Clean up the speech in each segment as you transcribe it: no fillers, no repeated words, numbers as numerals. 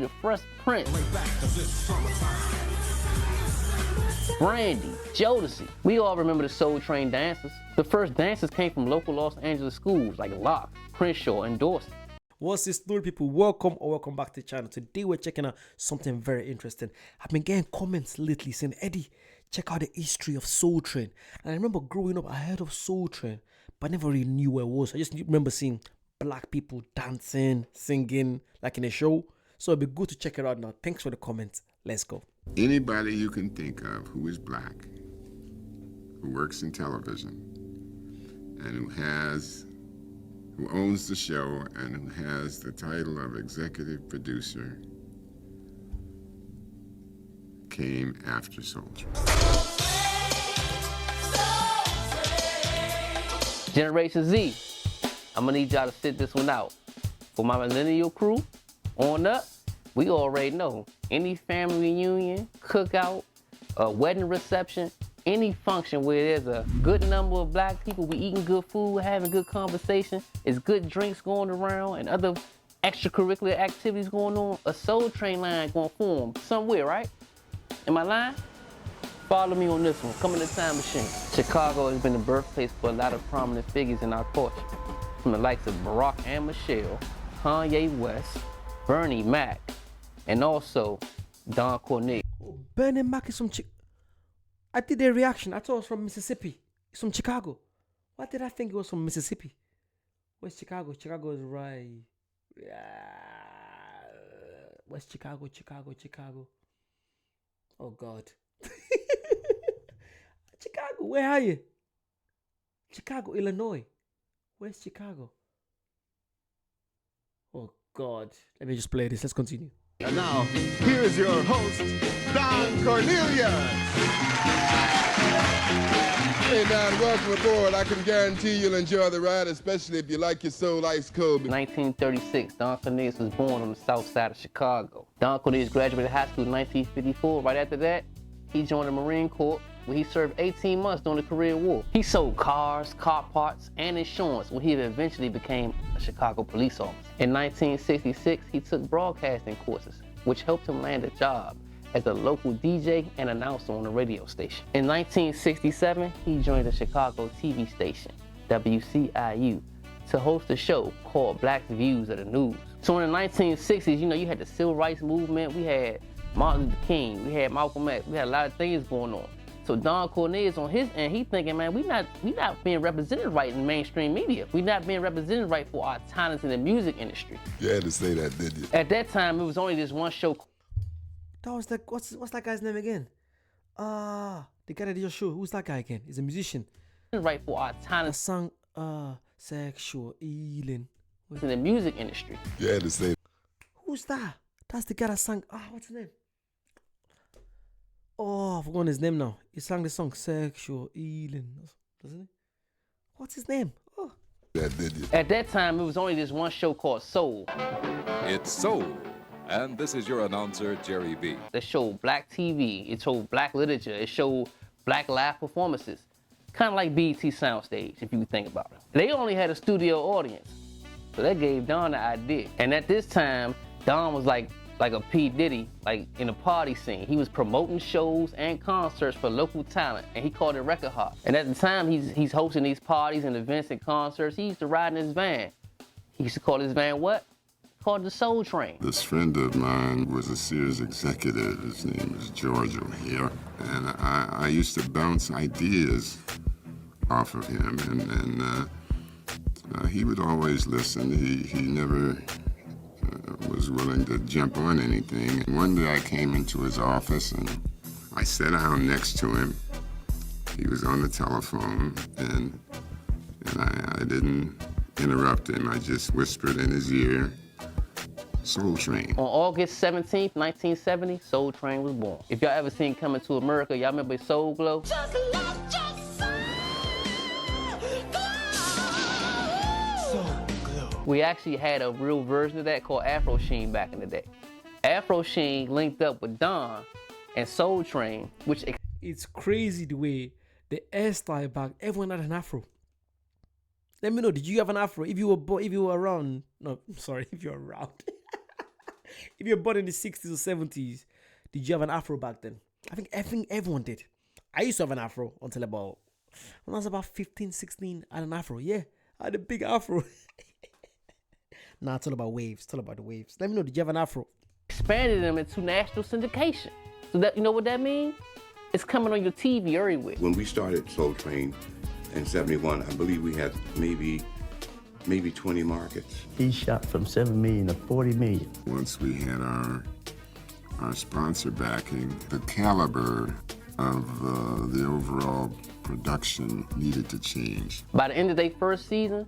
the Fresh Prince, Brandy, Jodeci. We all remember the Soul Train dancers. The first dancers came from local Los Angeles schools like Locke, Crenshaw, and Dorsey. What's this story, people? Welcome back to the channel. Today we're checking out something very interesting. I've been getting comments lately saying, Eddie, check out the history of Soul Train. And I remember growing up, I heard of Soul Train, but I never really knew where it was. I just remember seeing black people dancing, singing, like in a show. So it'd be good to check it out now. Thanks for the comments. Let's go. Anybody you can think of who is black, who works in television, and who owns the show and who has the title of executive producer came after Soul Train. Generation Z, I'm gonna need y'all to sit this one out. For my millennial crew, on up, we already know. Any family reunion, cookout, a wedding reception, any function where there's a good number of black people, we eating good food, having good conversation, there's good drinks going around and other extracurricular activities going on, a Soul Train line gonna form somewhere, right? Am I lying? Follow me on this one. Come in the time machine. Chicago has been the birthplace for a lot of prominent figures in our culture. From the likes of Barack and Michelle, Kanye West, Bernie Mac, and also Don Cornelius. Oh, Bernie Mac is from I did their reaction. I thought it was from Mississippi. It's from Chicago. Why did I think it was from Mississippi? Where's Chicago? Chicago is right. Where's Chicago? Chicago. Oh God. Chicago, where are you? Chicago, Illinois. Where's Chicago? Oh God. Let me just play this. Let's continue. And now, here is your host, Don Cornelius. Hey, Don, welcome aboard. I can guarantee you'll enjoy the ride, especially if you like your soul ice cold. In 1936, Don Cornelius was born on the south side of Chicago. Don Cornelius graduated high school in 1954. Right after that, he joined the Marine Corps, where he served 18 months during the Korean War. He sold cars, car parts, and insurance when he eventually became a Chicago police officer. In 1966, he took broadcasting courses, which helped him land a job as a local DJ and announcer on a radio station. In 1967, he joined the Chicago TV station, WCIU, to host a show called Black's Views of the News. So in the 1960s, you had the Civil Rights Movement, we had Martin Luther King, we had Malcolm X, we had a lot of things going on. So Don Cornelius on his end, he thinking, man, we not being represented right in mainstream media. We not being represented right for our talents in the music industry. You had to say that, did you? At that time, it was only this one show. That was the what's that guy's name again? The guy that did your show. Who's that guy again? He's a musician. Right for our That talents song Sexual Healing. in the music industry. You had to say that. Who's that? That's the guy that sang what's his name? Oh, I've forgotten his name now. He sang the song Sexual Healing, doesn't he? What's his name? Oh. That, did you? At that time, it was only this one show called Soul. It's Soul, and this is your announcer, Jerry B. That showed black TV, it showed black literature, it showed black live performances. Kind of like BET Soundstage, if you think about it. They only had a studio audience, so that gave Don the idea. And at this time, Don was like a P. Diddy, like in the party scene. He was promoting shows and concerts for local talent, and he called it Record Hop. And at the time, he's hosting these parties and events and concerts. He used to ride in his van. He used to call his van what? Called the Soul Train. This friend of mine was a Sears executive. His name is George O'Hare. And I used to bounce ideas off of him, and he would always listen. He never was willing to jump on anything. One day I came into his office and I sat down next to him. He was on the telephone, and I didn't interrupt him. I just whispered in his ear, Soul Train. On August 17th, 1970, Soul Train was born. If y'all ever seen Coming to America, y'all remember Soul Glow? Just let your soul glow. We actually had a real version of that called Afro Sheen back in the day. Afro Sheen linked up with Don and Soul Train, which... It's crazy the way the hairstyle back, everyone had an afro. Let me know, did you have an afro? If you were around, no, I'm sorry, if you're around. If you're born in the 60s or 70s, did you have an afro back then? I think everyone did. I used to have an afro until about, when I was about 15, 16, I had an afro. Yeah, I had a big afro. Nah, it's all about waves. It's all about the waves. Let me know, did you have an afro? Expanded them into national syndication. So that, you know what that means? It's coming on your TV everywhere. When we started Soul Train in 71, I believe we had maybe 20 markets. He shot from 7 million to 40 million. Once we had our sponsor backing, the caliber of the overall production needed to change. By the end of their first season,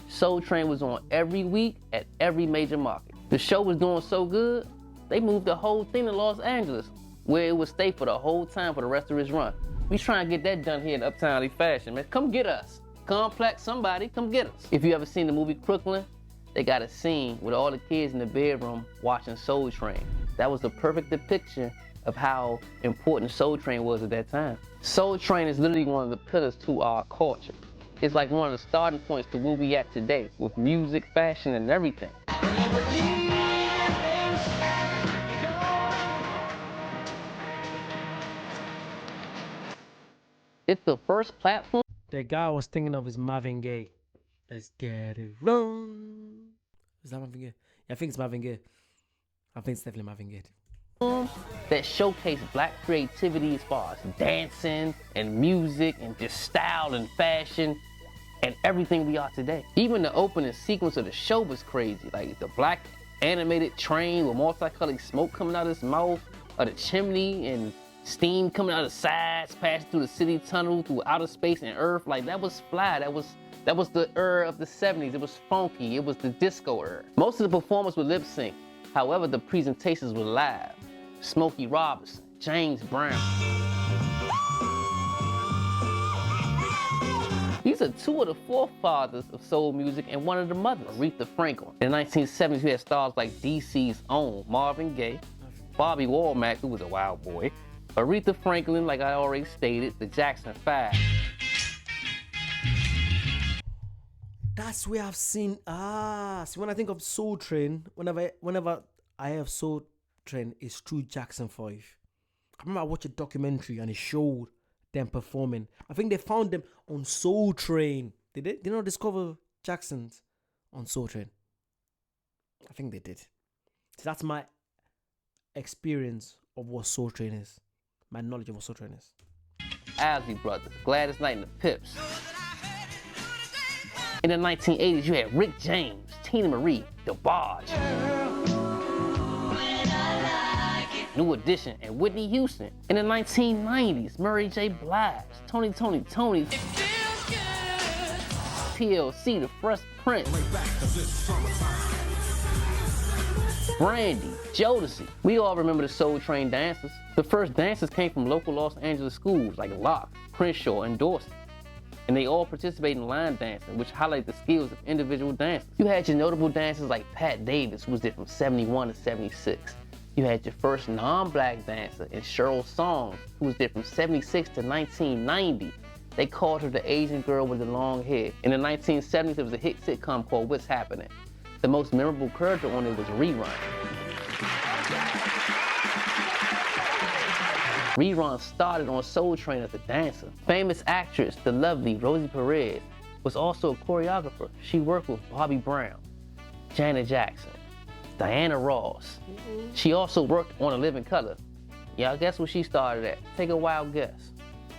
Soul Train was on every week at every major market. The show was doing so good, they moved the whole thing to Los Angeles, where it would stay for the whole time for the rest of its run. We trying to get that done here in Uptown fashion, man. Come get us. Complex, somebody, come get us. If you ever seen the movie Crooklyn, they got a scene with all the kids in the bedroom watching Soul Train. That was the perfect depiction of how important Soul Train was at that time. Soul Train is literally one of the pillars to our culture. It's like one of the starting points to where we at today with music, fashion, and everything. It's the first platform. The guy I was thinking of is Marvin Gaye. Let's get it wrong. Is that Marvin Gaye? Yeah, I think it's Marvin Gaye. I think it's definitely Marvin Gaye. That showcase black creativity as far as dancing and music and just style and fashion and everything we are today. Even the opening sequence of the show was crazy. Like the black animated train with multicolored smoke coming out of its mouth, or the chimney and steam coming out of the sides, passing through the city tunnel, through outer space and earth. Like that was fly. That was the era of the 70s. It was funky. It was the disco era. Most of the performers would lip sync. However, the presentations were live. Smokey Robinson, James Brown. These are two of the forefathers of soul music and one of the mothers, Aretha Franklin. In the 1970s, we had stars like DC's own Marvin Gaye, Bobby Womack, who was a wild boy, Aretha Franklin, like I already stated, the Jackson 5. That's where I've seen, see, when I think of Soul Train, whenever I have Soul Train, it's through Jackson 5. I remember I watched a documentary and it showed them performing. I think they found them on Soul Train. Did they? Did they not discover Jackson's on Soul Train? I think they did. So that's my experience of what Soul Train is. My knowledge of what Soul Train is. Isley Brothers, Gladys Knight and the Pips. In the 1980s, you had Rick James, Tina Marie, DeBarge, New Edition, and Whitney Houston. In the 1990s, Mary J. Blige, Tony, TLC, The Fresh Prince, Brandy, Jodeci. We all remember the Soul Train dancers. The first dancers came from local Los Angeles schools like Locke, Crenshaw, and Dorsey. And they all participated in line dancing, which highlight the skills of individual dancers. You had your notable dancers like Pat Davis, who was there from 71 to 76. You had your first non-black dancer in Cheryl Songs, who was there from 76 to 1990. They called her the Asian girl with the long hair. In the 1970s, there was a hit sitcom called What's Happening. The most memorable character on it was Rerun. Rerun started on Soul Train as a dancer. Famous actress, the lovely Rosie Perez, was also a choreographer. She worked with Bobby Brown, Janet Jackson, Diana Ross. She also worked on A Living Color. Y'all guess where she started at? Take a wild guess.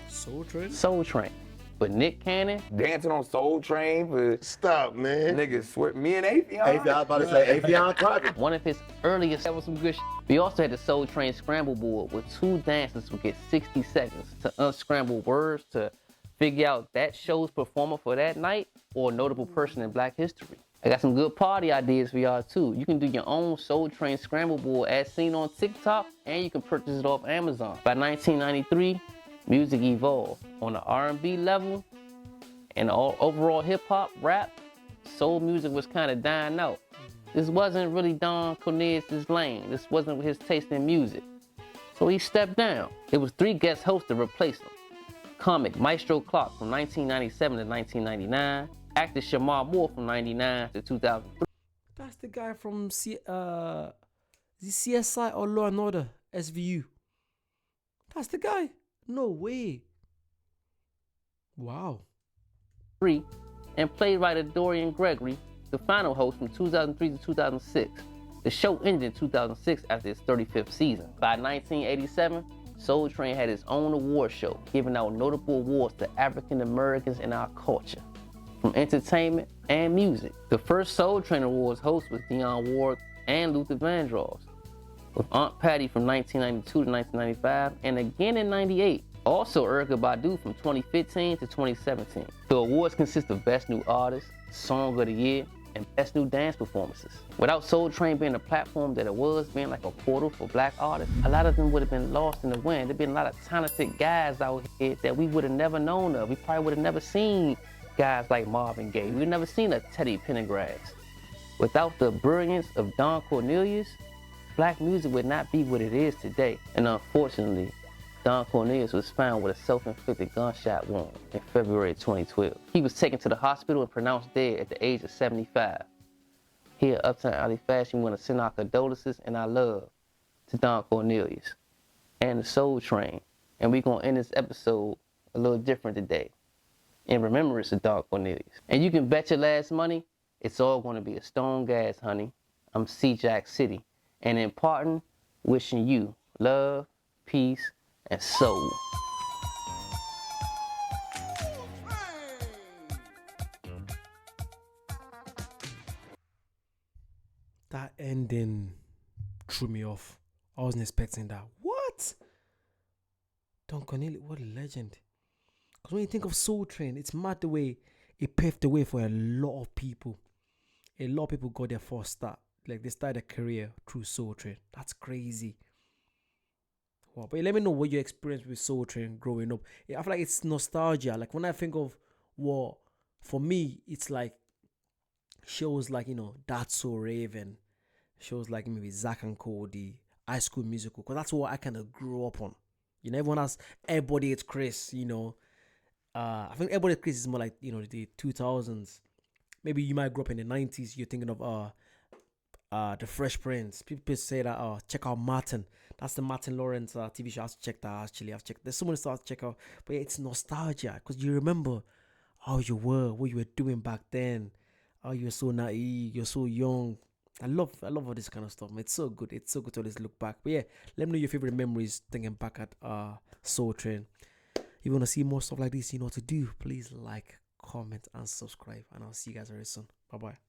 Soul Train? Soul Train. But Nick Cannon, Dancing on Soul Train for Stop, man. niggas swear me and Afion. I was about to say Afion Crockett. one of his earliest, that was some good shit. We also had the Soul Train Scramble Board where two dancers would get 60 seconds to unscramble words to figure out that show's performer for that night or a notable person in Black history. I got some good party ideas for y'all too. You can do your own Soul Train Scramble Board as seen on TikTok, and you can purchase it off Amazon. By 1993, music evolved on the R&B level and all overall hip hop, rap. Soul music was kind of dying out. This wasn't really Don Cornelius' lane. This wasn't his taste in music. So he stepped down. There was 3 guest hosts to replace him. Comic Maestro Clark from 1997 to 1999. Actor Shamar Moore from 99 to 2003. That's the guy from Is it CSI or Law and Order? SVU. That's the guy. No way. Wow. And playwright Dorian Gregory, the final host from 2003 to 2006. The show ended in 2006 after its 35th season. By 1987, Soul Train had its own award show, giving out notable awards to African Americans in our culture, from entertainment and music. The first Soul Train Awards host was Dionne Warwick and Luther Vandross, with Aunt Patty from 1992 to 1995, and again in 98. Also Erykah Badu from 2015 to 2017. The awards consist of Best New Artist, Song of the Year, and Best New Dance Performances. Without Soul Train being the platform that it was, being like a portal for black artists, a lot of them would have been lost in the wind. There'd been a lot of talented guys out here that we would have never known of. We probably would have never seen guys like Marvin Gaye. We'd never seen a Teddy Pendergrass. Without the brilliance of Don Cornelius, black music would not be what it is today. And unfortunately, Don Cornelius was found with a self-inflicted gunshot wound in February 2012. He was taken to the hospital and pronounced dead at the age of 75. Here at Uptown Alley Fashion, we want to send our condolences and our love to Don Cornelius and the Soul Train. And we're going to end this episode a little different today, in remembrance of Don Cornelius. And you can bet your last money, it's all going to be a stone gas, honey. I'm C-Jack City. And in parting, wishing you love, peace, and soul. That ending threw me off. I wasn't expecting that. What? Don Cornelius, what a legend. Because when you think of Soul Train, it's mad the way it paved the way for a lot of people. A lot of people got their first start. Like they started a career through Soul Train. That's crazy. Wow. But let me know what your experience with Soul Train growing up. I feel like it's nostalgia. Like when I think of what, for me, it's like shows like, That's So Raven. Shows like maybe Zack and Cody, High School Musical. Because that's what I kind of grew up on. Everyone has Everybody Hates Chris, I think Everybody Hates Chris is more like, the 2000s. Maybe you might grow up in the 90s. You're thinking of The Fresh Prince. People say that, check out Martin. That's the Martin Lawrence TV show. I have to check that, actually. I've checked. There's so many stuff to check out. But yeah, it's nostalgia. Because you remember how you were, what you were doing back then. How you were so naive, you're so young. I love all this kind of stuff. It's so good. It's so good to always look back. But yeah, let me know your favorite memories thinking back at Soul Train. If you want to see more stuff like this, you know what to do. Please like, comment, and subscribe. And I'll see you guys very soon. Bye-bye.